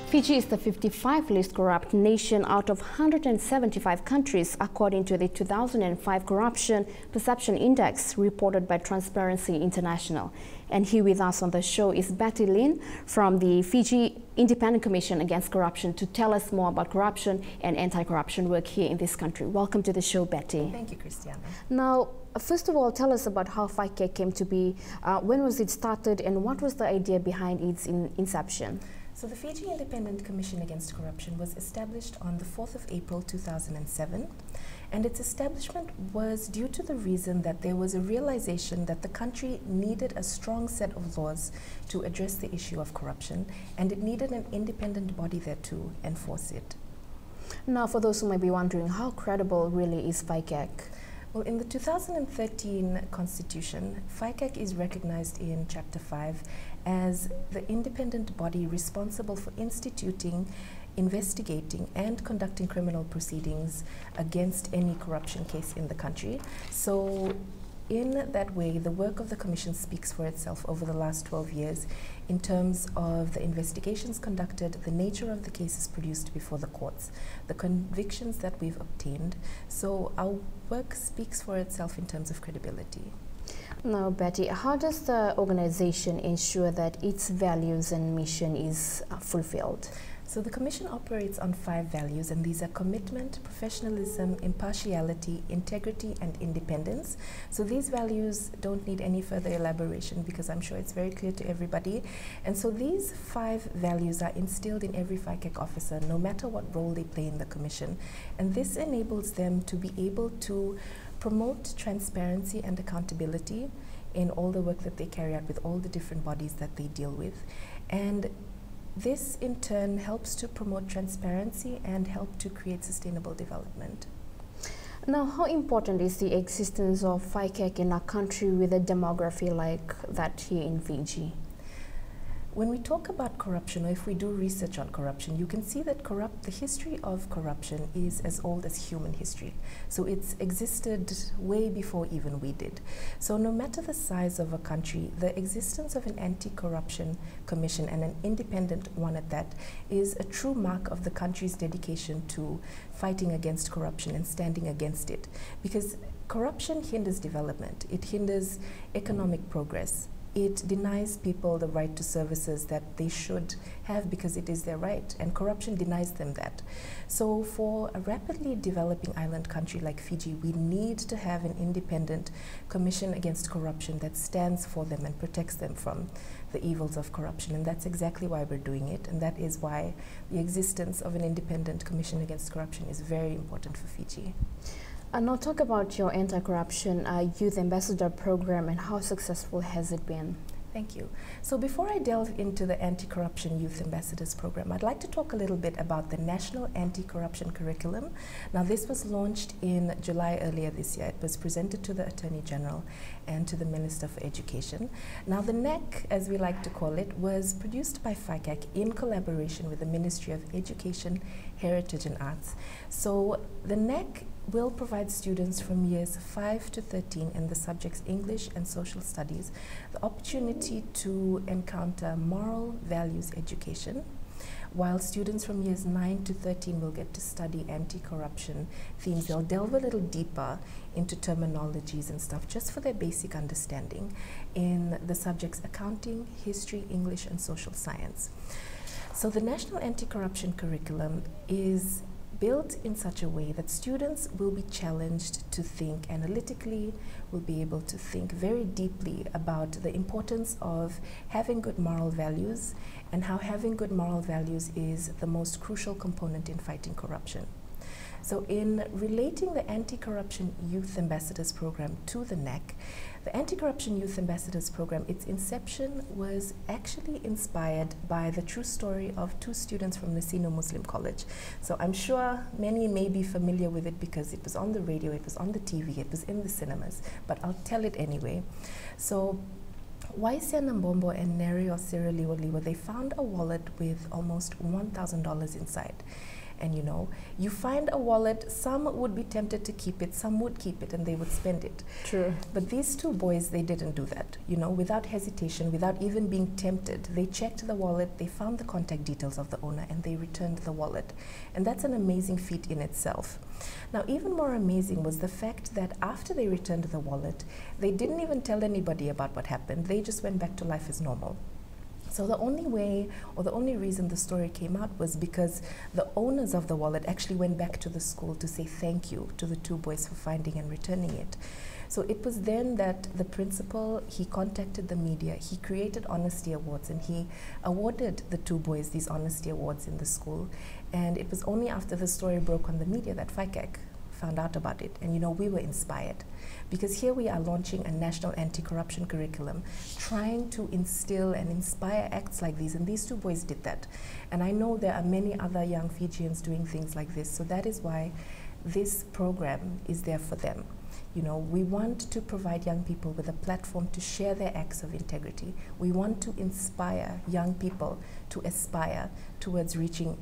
Fiji is the 55th least corrupt nation out of 175 countries, according to the 2005 Corruption Perception Index reported by Transparency International. And here with us on the show is Betty Lin from the Fiji Independent Commission Against Corruption to tell us more about corruption and anti-corruption work here in this country. Welcome to the show, Betty. Thank you, Christiana. Now, first of all, tell us about how FICAC came to be. When was it started and what was the idea behind its inception? So the Fiji Independent Commission Against Corruption was established on the 4th of April 2007, and its establishment was due to the reason that there was a realization that the country needed a strong set of laws to address the issue of corruption, and it needed an independent body there to enforce it. Now, for those who might be wondering, how credible really is FICAC? Well, in the 2013 Constitution, FICAC is recognized in Chapter 5 as the independent body responsible for instituting, investigating, and conducting criminal proceedings against any corruption case in the country. So, in that way, the work of the Commission speaks for itself over the last 12 years in terms of the investigations conducted, the nature of the cases produced before the courts, the convictions that we've obtained. So our work speaks for itself in terms of credibility. Now, Betty, how does the organization ensure that its values and mission is fulfilled? So the Commission operates on 5 values, and these are commitment, professionalism, impartiality, integrity, and independence. So these values don't need any further elaboration because I'm sure it's very clear to everybody. And so these 5 values are instilled in every FICAC officer, no matter what role they play in the Commission. And this enables them to be able to promote transparency and accountability in all the work that they carry out with all the different bodies that they deal with. And this, in turn, helps to promote transparency and help to create sustainable development. Now, how important is the existence of FICAC in a country with a demography like that here in Fiji? When we talk about corruption, or if we do research on corruption, you can see that the history of corruption is as old as human history. So it's existed way before even we did. So no matter the size of a country, the existence of an anti-corruption commission, and an independent one at that, is a true mark of the country's dedication to fighting against corruption and standing against it. Because corruption hinders development, it hinders economic progress. It denies people the right to services that they should have because it is their right, and corruption denies them that. So for a rapidly developing island country like Fiji, we need to have an independent commission against corruption that stands for them and protects them from the evils of corruption, and that's exactly why we're doing it, and that is why the existence of an independent commission against corruption is very important for Fiji. And now talk about your anti-corruption youth ambassador program and how successful has it been? Thank you. So before I delve into the Anti-Corruption Youth Ambassadors Program, I'd like to talk a little bit about the National Anti-Corruption Curriculum. Now, this was launched in July earlier this year. It was presented to the Attorney General and to the Minister for Education. Now, the NACC, as we like to call it, was produced by FICAC in collaboration with the Ministry of Education, Heritage and Arts. So the NACC will provide students from years 5 to 13 in the subjects English and Social Studies the opportunity to encounter moral values education, while students from years 9 to 13 will get to study anti-corruption themes. They'll delve a little deeper into terminologies and stuff just for their basic understanding in the subjects accounting, history, English, and social science. So the National Anti-Corruption Curriculum is built in such a way that students will be challenged to think analytically, will be able to think very deeply about the importance of having good moral values and how having good moral values is the most crucial component in fighting corruption. So in relating the Anti-Corruption Youth Ambassadors Program to the NACC, the Anti-Corruption Youth Ambassadors Program, its inception was actually inspired by the true story of 2 students from Nasino Muslim College. So I'm sure many may be familiar with it because it was on the radio, it was on the TV, it was in the cinemas, but I'll tell it anyway. So Waisia Nambombo and Neri Osiriliwaliwa, they found a wallet with almost $1,000 inside. And you know, you find a wallet, some would be tempted to keep it, some would keep it and they would spend it. True. But these two boys, they didn't do that. You know, without hesitation, without even being tempted, they checked the wallet, they found the contact details of the owner, and they returned the wallet. And that's an amazing feat in itself. Now, even more amazing was the fact that after they returned the wallet, they didn't even tell anybody about what happened. They just went back to life as normal. So the only way, or the only reason the story came out was because the owners of the wallet actually went back to the school to say thank you to the two boys for finding and returning it. So it was then that the principal, he contacted the media, he created honesty awards, and he awarded the two boys these honesty awards in the school. And it was only after the story broke on the media that FICAC found out about it. And you know, we were inspired, because here we are launching a national anti-corruption curriculum, trying to instill and inspire acts like these, and these two boys did that. And I know there are many other young Fijians doing things like this, so that is why this program is there for them. You know, we want to provide young people with a platform to share their acts of integrity. We want to inspire young people to aspire towards reaching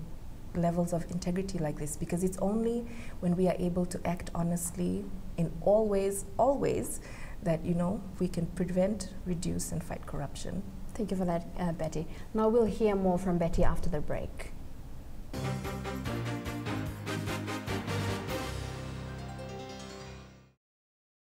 levels of integrity like this, because it's only when we are able to act honestly in all ways, always, that, you know, we can prevent, reduce, and fight corruption. Thank you for that, Betty. Now we'll hear more from Betty after the break.